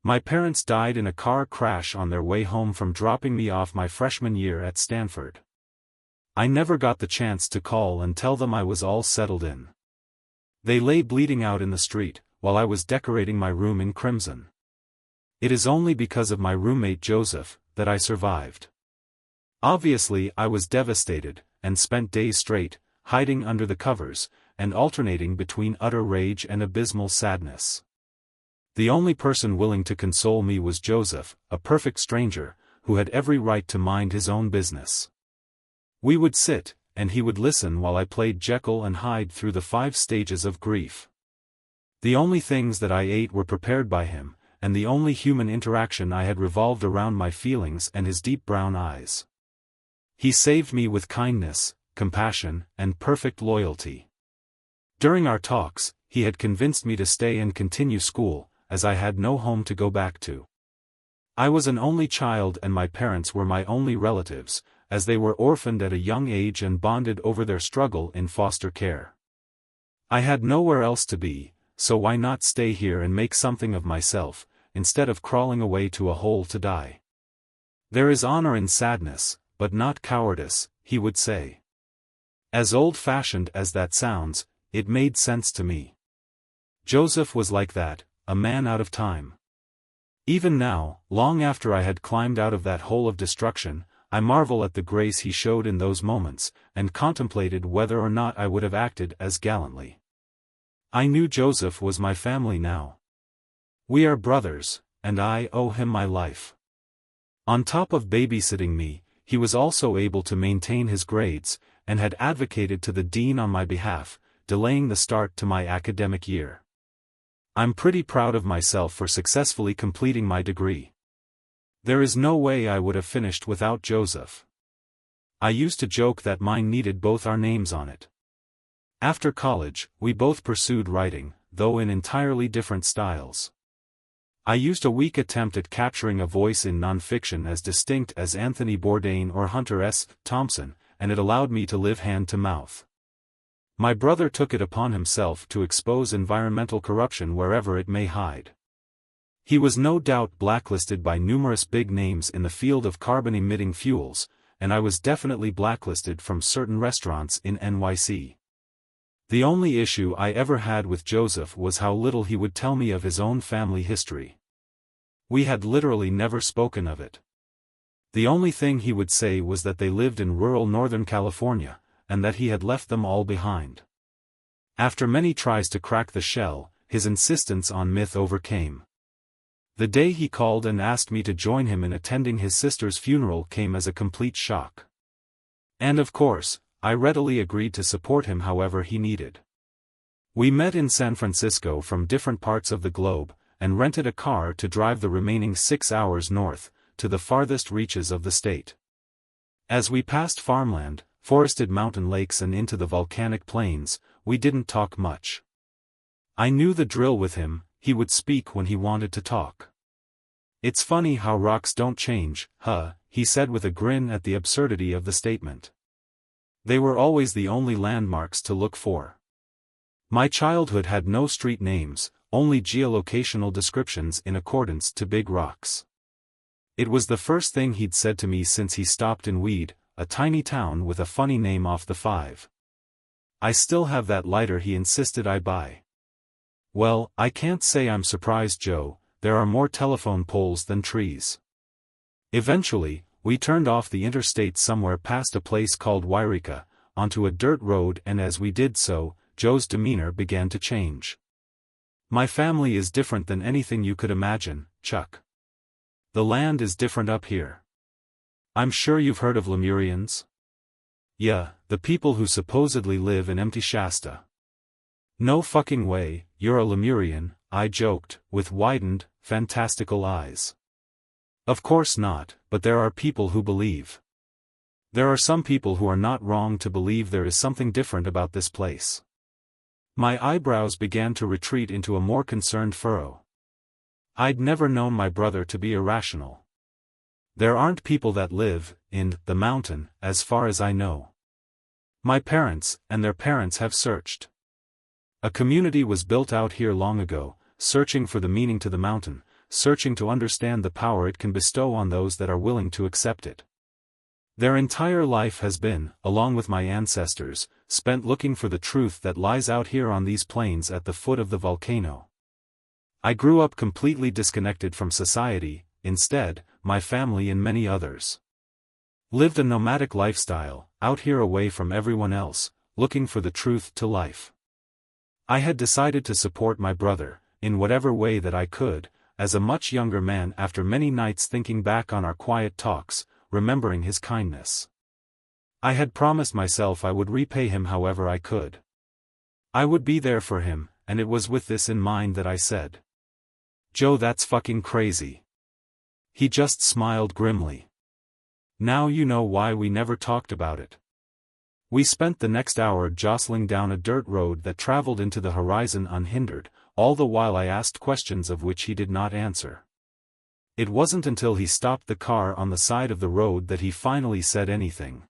My parents died in a car crash on their way home from dropping me off my freshman year at Stanford. I never got the chance to call and tell them I was all settled in. They lay bleeding out in the street, while I was decorating my room in crimson. It is only because of my roommate Joseph that I survived. Obviously I was devastated, and spent days straight, hiding under the covers, and alternating between utter rage and abysmal sadness. The only person willing to console me was Joseph, a perfect stranger, who had every right to mind his own business. We would sit, and he would listen while I played Jekyll and Hyde through the 5 stages of grief. The only things that I ate were prepared by him, and the only human interaction I had revolved around my feelings and his deep brown eyes. He saved me with kindness, compassion, and perfect loyalty. During our talks, he had convinced me to stay and continue school, as I had no home to go back to. I was an only child and my parents were my only relatives, as they were orphaned at a young age and bonded over their struggle in foster care. I had nowhere else to be, so why not stay here and make something of myself, instead of crawling away to a hole to die? There is honor in sadness, but not cowardice, he would say. As old-fashioned as that sounds, it made sense to me. Joseph was like that, a man out of time. Even now, long after I had climbed out of that hole of destruction, I marvel at the grace he showed in those moments, and contemplated whether or not I would have acted as gallantly. I knew Joseph was my family now. We are brothers, and I owe him my life. On top of babysitting me, he was also able to maintain his grades, and had advocated to the dean on my behalf, delaying the start to my academic year. I'm pretty proud of myself for successfully completing my degree. There is no way I would have finished without Joseph. I used to joke that mine needed both our names on it. After college, we both pursued writing, though in entirely different styles. I used a weak attempt at capturing a voice in nonfiction as distinct as Anthony Bourdain or Hunter S. Thompson, and it allowed me to live hand to mouth. My brother took it upon himself to expose environmental corruption wherever it may hide. He was no doubt blacklisted by numerous big names in the field of carbon-emitting fuels, and I was definitely blacklisted from certain restaurants in NYC. The only issue I ever had with Joseph was how little he would tell me of his own family history. We had literally never spoken of it. The only thing he would say was that they lived in rural Northern California, and that he had left them all behind. After many tries to crack the shell, his insistence on myth overcame. The day he called and asked me to join him in attending his sister's funeral came as a complete shock. And of course, I readily agreed to support him however he needed. We met in San Francisco from different parts of the globe, and rented a car to drive the remaining 6 hours north, to the farthest reaches of the state. As we passed farmland, forested mountain lakes and into the volcanic plains, we didn't talk much. I knew the drill with him, he would speak when he wanted to talk. It's funny how rocks don't change, huh, he said with a grin at the absurdity of the statement. They were always the only landmarks to look for. My childhood had no street names, only geolocational descriptions in accordance to big rocks. It was the first thing he'd said to me since he stopped in Weed, a tiny town with a funny name off the 5. I still have that lighter he insisted I buy. Well, I can't say I'm surprised, Joe, there are more telephone poles than trees. Eventually, we turned off the interstate somewhere past a place called Wairika, onto a dirt road, and as we did so, Joe's demeanor began to change. My family is different than anything you could imagine, Chuck. The land is different up here. I'm sure you've heard of Lemurians? Yeah, the people who supposedly live in empty Shasta. No fucking way, you're a Lemurian, I joked, with widened, fantastical eyes. Of course not, but there are people who believe. There are some people who are not wrong to believe there is something different about this place. My eyebrows began to retreat into a more concerned furrow. I'd never known my brother to be irrational. There aren't people that live in the mountain, as far as I know. My parents, and their parents have searched. A community was built out here long ago, searching for the meaning to the mountain, searching to understand the power it can bestow on those that are willing to accept it. Their entire life has been, along with my ancestors, spent looking for the truth that lies out here on these plains at the foot of the volcano. I grew up completely disconnected from society. Instead, my family and many others lived a nomadic lifestyle, out here away from everyone else, looking for the truth to life. I had decided to support my brother, in whatever way that I could, as a much younger man after many nights thinking back on our quiet talks, remembering his kindness. I had promised myself I would repay him however I could. I would be there for him, and it was with this in mind that I said, "Joe, that's fucking crazy." He just smiled grimly. "Now you know why we never talked about it." We spent the next hour jostling down a dirt road that traveled into the horizon unhindered, all the while I asked questions of which he did not answer. It wasn't until he stopped the car on the side of the road that he finally said anything.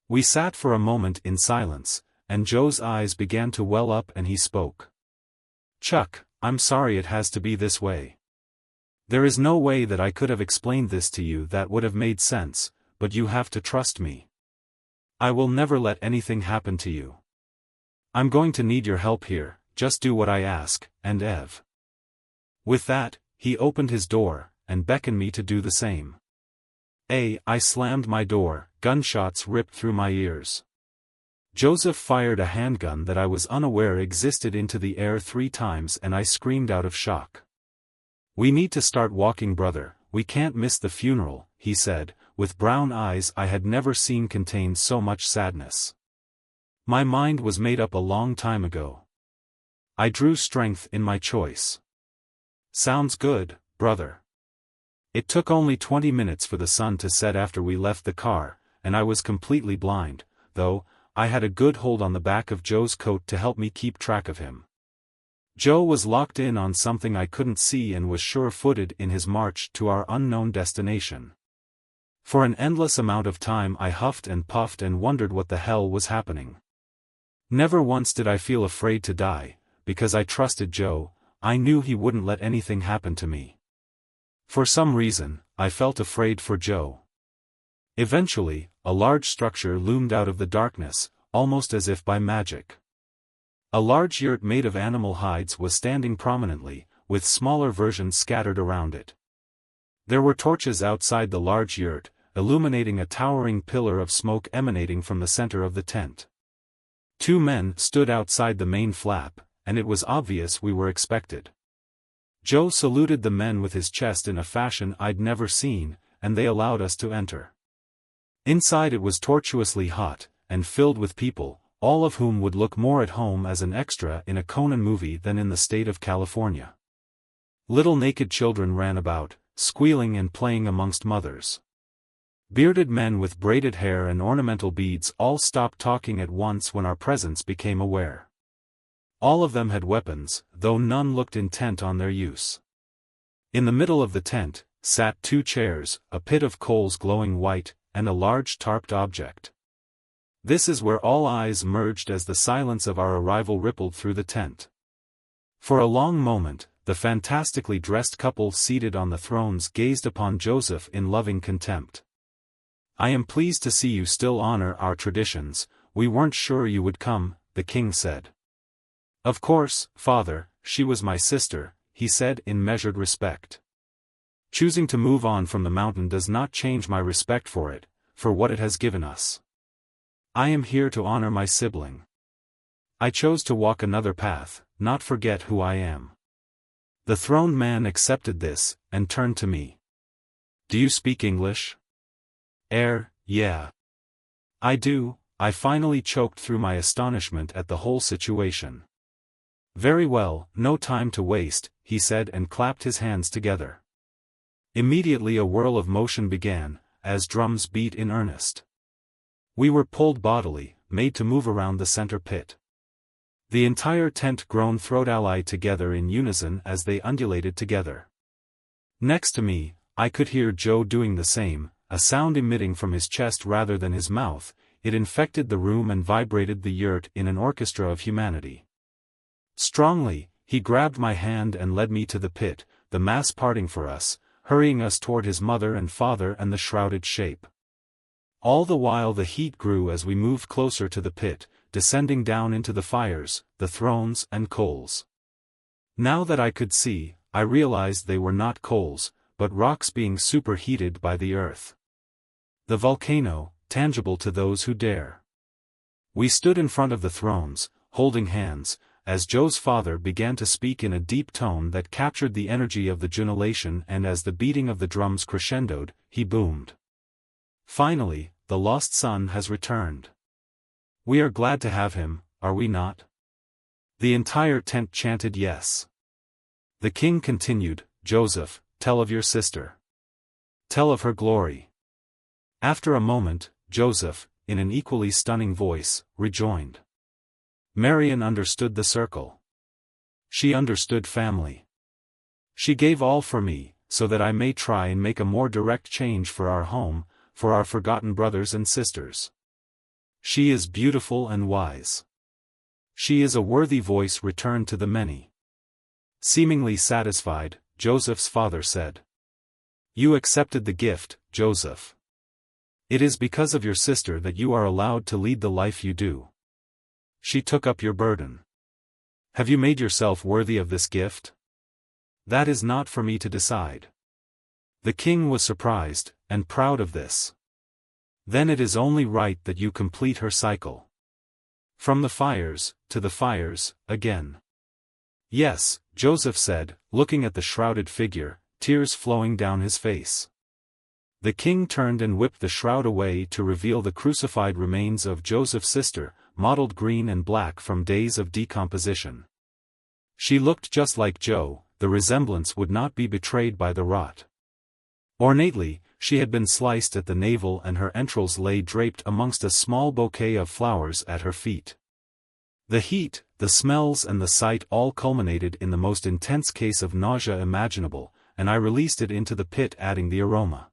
We sat for a moment in silence, and Joe's eyes began to well up and he spoke. "Chuck, I'm sorry it has to be this way. There is no way that I could have explained this to you that would have made sense, but you have to trust me. I will never let anything happen to you. I'm going to need your help here, just do what I ask, and Ev." With that, he opened his door, and beckoned me to do the same. I slammed my door, gunshots ripped through my ears. Joseph fired a handgun that I was unaware existed into the air 3 times and I screamed out of shock. "We need to start walking, brother, we can't miss the funeral," he said, with brown eyes I had never seen contain so much sadness. My mind was made up a long time ago. I drew strength in my choice. "Sounds good, brother." It took only 20 minutes for the sun to set after we left the car, and I was completely blind, though I had a good hold on the back of Joe's coat to help me keep track of him. Joe was locked in on something I couldn't see and was sure-footed in his march to our unknown destination. For an endless amount of time I huffed and puffed and wondered what the hell was happening. Never once did I feel afraid to die, because I trusted Joe. I knew he wouldn't let anything happen to me. For some reason, I felt afraid for Joe. Eventually, a large structure loomed out of the darkness, almost as if by magic. A large yurt made of animal hides was standing prominently, with smaller versions scattered around it. There were torches outside the large yurt, illuminating a towering pillar of smoke emanating from the center of the tent. 2 men stood outside the main flap, and it was obvious we were expected. Joe saluted the men with his chest in a fashion I'd never seen, and they allowed us to enter. Inside it was tortuously hot, and filled with people, all of whom would look more at home as an extra in a Conan movie than in the state of California. Little naked children ran about, squealing and playing amongst mothers. Bearded men with braided hair and ornamental beads all stopped talking at once when our presence became aware. All of them had weapons, though none looked intent on their use. In the middle of the tent, sat 2 chairs, a pit of coals glowing white, and a large tarped object. This is where all eyes merged as the silence of our arrival rippled through the tent. For a long moment, the fantastically dressed couple seated on the thrones gazed upon Joseph in loving contempt. "I am pleased to see you still honor our traditions. We weren't sure you would come," the king said. "Of course, father, she was my sister," he said in measured respect. "Choosing to move on from the mountain does not change my respect for it, for what it has given us. I am here to honor my sibling. I chose to walk another path, not forget who I am." The throned man accepted this, and turned to me. "Do you speak English?" Yeah. "I do," I finally choked through my astonishment at the whole situation. "Very well, no time to waste," he said and clapped his hands together. Immediately a whirl of motion began, as drums beat in earnest. We were pulled bodily, made to move around the center pit. The entire tent groaned throat-allied together in unison as they undulated together. Next to me, I could hear Joe doing the same, a sound emitting from his chest rather than his mouth. It infected the room and vibrated the yurt in an orchestra of humanity. Strongly, he grabbed my hand and led me to the pit, the mass parting for us, hurrying us toward his mother and father and the shrouded shape. All the while the heat grew as we moved closer to the pit, descending down into the fires, the thrones and coals. Now that I could see, I realized they were not coals, but rocks being superheated by the earth. The volcano, tangible to those who dare. We stood in front of the thrones, holding hands, as Joe's father began to speak in a deep tone that captured the energy of the jubilation, and as the beating of the drums crescendoed, he boomed. Finally, the lost son has returned. We are glad to have him, are we not? The entire tent chanted yes. The king continued, Joseph, tell of your sister. Tell of her glory. After a moment, Joseph, in an equally stunning voice, rejoined. Marion understood the circle. She understood family. She gave all for me, so that I may try and make a more direct change for our home, for our forgotten brothers and sisters. She is beautiful and wise. She is a worthy voice returned to the many. Seemingly satisfied, Joseph's father said. You accepted the gift, Joseph. It is because of your sister that you are allowed to lead the life you do. She took up your burden. Have you made yourself worthy of this gift? That is not for me to decide. The king was surprised, and proud of this. Then it is only right that you complete her cycle. From the fires, to the fires, again. Yes, Joseph said, looking at the shrouded figure, tears flowing down his face. The king turned and whipped the shroud away to reveal the crucified remains of Joseph's sister, mottled green and black from days of decomposition. She looked just like Joe, the resemblance would not be betrayed by the rot. Ornately, she had been sliced at the navel and her entrails lay draped amongst a small bouquet of flowers at her feet. The heat, the smells and the sight all culminated in the most intense case of nausea imaginable, and I released it into the pit, adding the aroma.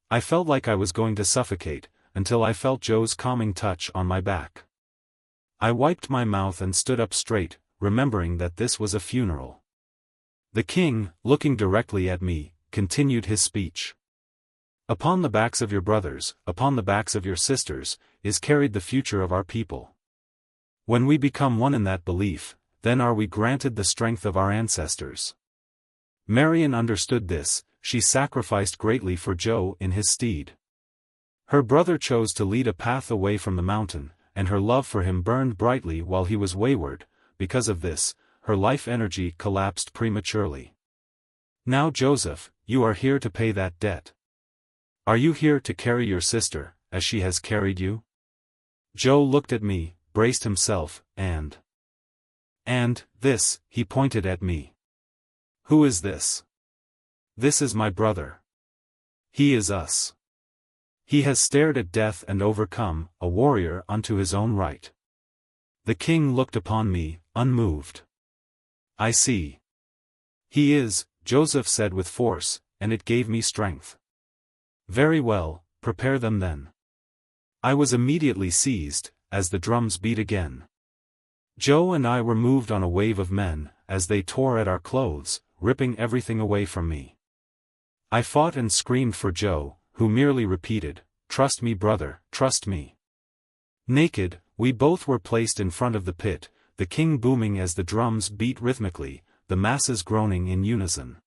I felt like I was going to suffocate, until I felt Joe's calming touch on my back. I wiped my mouth and stood up straight, remembering that this was a funeral. The king, looking directly at me, continued his speech. Upon the backs of your brothers, upon the backs of your sisters, is carried the future of our people. When we become one in that belief, then are we granted the strength of our ancestors. Marion understood this, she sacrificed greatly for Joe in his stead. Her brother chose to lead a path away from the mountain, and her love for him burned brightly while he was wayward. Because of this, her life energy collapsed prematurely. Now Joseph, you are here to pay that debt. Are you here to carry your sister, as she has carried you? Joe looked at me, braced himself, and this, he pointed at me. Who is this? This is my brother. He is us. He has stared at death and overcome, a warrior unto his own right. The king looked upon me, unmoved. I see. He is, Joseph said with force, and it gave me strength. Very well, prepare them then. I was immediately seized, as the drums beat again. Joe and I were moved on a wave of men, as they tore at our clothes, ripping everything away from me. I fought and screamed for Joe, who merely repeated, "Trust me, brother, trust me." Naked, we both were placed in front of the pit, the king booming as the drums beat rhythmically, the masses groaning in unison.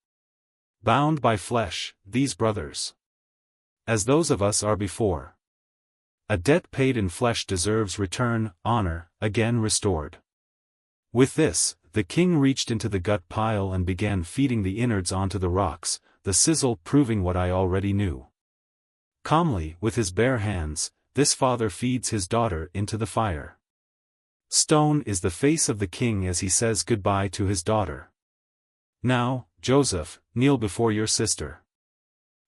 Bound by flesh, these brothers. As those of us are before. A debt paid in flesh deserves return, honor, again restored. With this, the king reached into the gut pile and began feeding the innards onto the rocks, the sizzle proving what I already knew. Calmly, with his bare hands, this father feeds his daughter into the fire. Stone is the face of the king as he says goodbye to his daughter. Now, Joseph, kneel before your sister.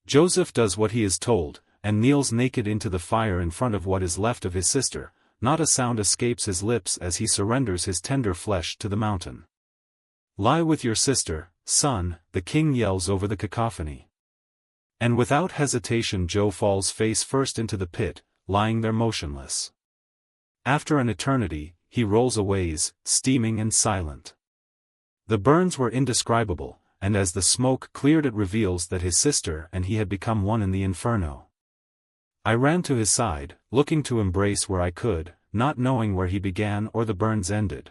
Joseph does what he is told, and kneels naked into the fire in front of what is left of his sister. Not a sound escapes his lips as he surrenders his tender flesh to the mountain. Lie with your sister, son, the king yells over the cacophony. And without hesitation Joe falls face first into the pit, lying there motionless. After an eternity, he rolls aways, steaming and silent. The burns were indescribable, and as the smoke cleared it reveals that his sister and he had become one in the inferno. I ran to his side, looking to embrace where I could, not knowing where he began or the burns ended.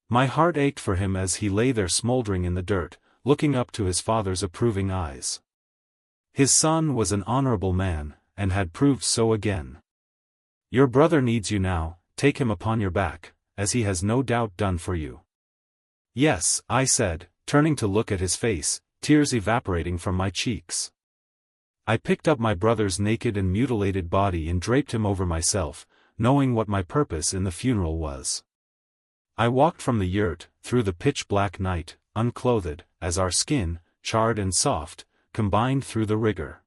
My heart ached for him as he lay there smoldering in the dirt, looking up to his father's approving eyes. His son was an honorable man, and had proved so again. "Your brother needs you now, take him upon your back, as he has no doubt done for you." "Yes," I said, turning to look at his face, tears evaporating from my cheeks. I picked up my brother's naked and mutilated body and draped him over myself, knowing what my purpose in the funeral was. I walked from the yurt, through the pitch-black night, unclothed, as our skin, charred and soft, combined through the rigor.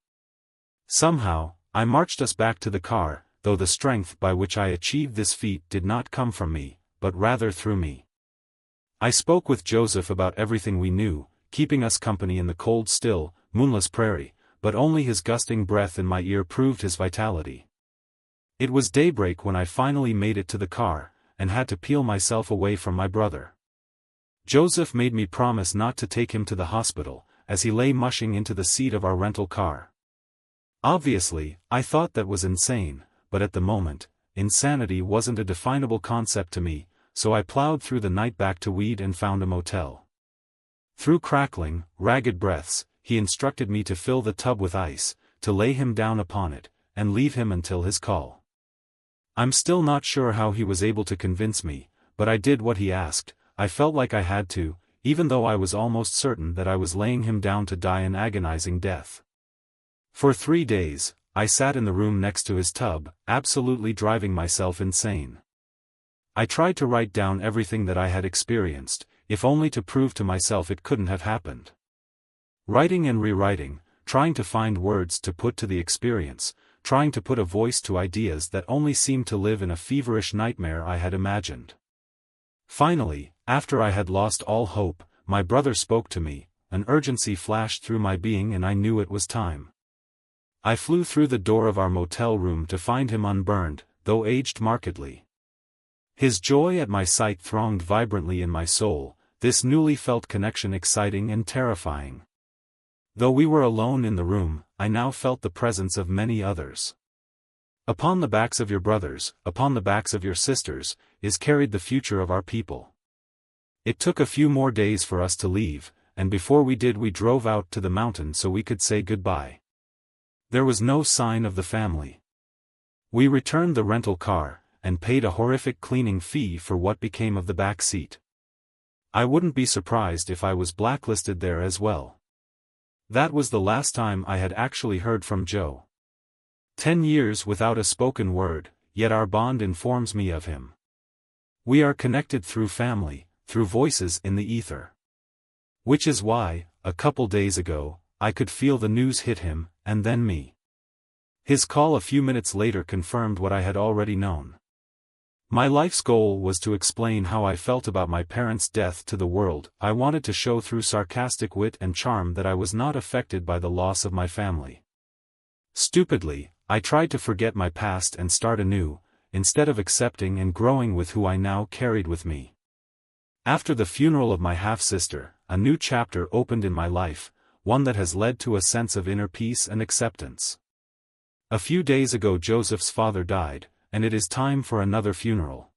Somehow, I marched us back to the car, though the strength by which I achieved this feat did not come from me, but rather through me. I spoke with Joseph about everything we knew, keeping us company in the cold still, moonless prairie, but only his gusting breath in my ear proved his vitality. It was daybreak when I finally made it to the car, and had to peel myself away from my brother. Joseph made me promise not to take him to the hospital, as he lay mushing into the seat of our rental car. Obviously, I thought that was insane, but at the moment, insanity wasn't a definable concept to me, so I plowed through the night back to Weed and found a motel. Through crackling, ragged breaths, he instructed me to fill the tub with ice, to lay him down upon it, and leave him until his call. I'm still not sure how he was able to convince me, but I did what he asked. I felt like I had to, even though I was almost certain that I was laying him down to die an agonizing death. For 3 days, I sat in the room next to his tub, absolutely driving myself insane. I tried to write down everything that I had experienced, if only to prove to myself it couldn't have happened. Writing and rewriting, trying to find words to put to the experience, trying to put a voice to ideas that only seemed to live in a feverish nightmare I had imagined. Finally, after I had lost all hope, my brother spoke to me, an urgency flashed through my being and I knew it was time. I flew through the door of our motel room to find him unburned, though aged markedly. His joy at my sight thronged vibrantly in my soul, this newly felt connection exciting and terrifying. Though we were alone in the room, I now felt the presence of many others. Upon the backs of your brothers, upon the backs of your sisters, is carried the future of our people. It took a few more days for us to leave, and before we did we drove out to the mountain so we could say goodbye. There was no sign of the family. We returned the rental car, and paid a horrific cleaning fee for what became of the back seat. I wouldn't be surprised if I was blacklisted there as well. That was the last time I had actually heard from Joe. 10 years without a spoken word, yet our bond informs me of him. We are connected through family, through voices in the ether. Which is why, a couple days ago, I could feel the news hit him, and then me. His call a few minutes later confirmed what I had already known. My life's goal was to explain how I felt about my parents' death to the world. I wanted to show through sarcastic wit and charm that I was not affected by the loss of my family. Stupidly, I tried to forget my past and start anew, instead of accepting and growing with who I now carried with me. After the funeral of my half-sister, a new chapter opened in my life, one that has led to a sense of inner peace and acceptance. A few days ago Joseph's father died, and it is time for another funeral.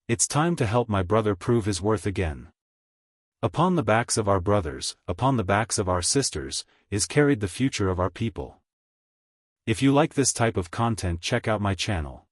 It's time to help my brother prove his worth again. Upon the backs of our brothers, upon the backs of our sisters, is carried the future of our people. If you like this type of content, check out my channel.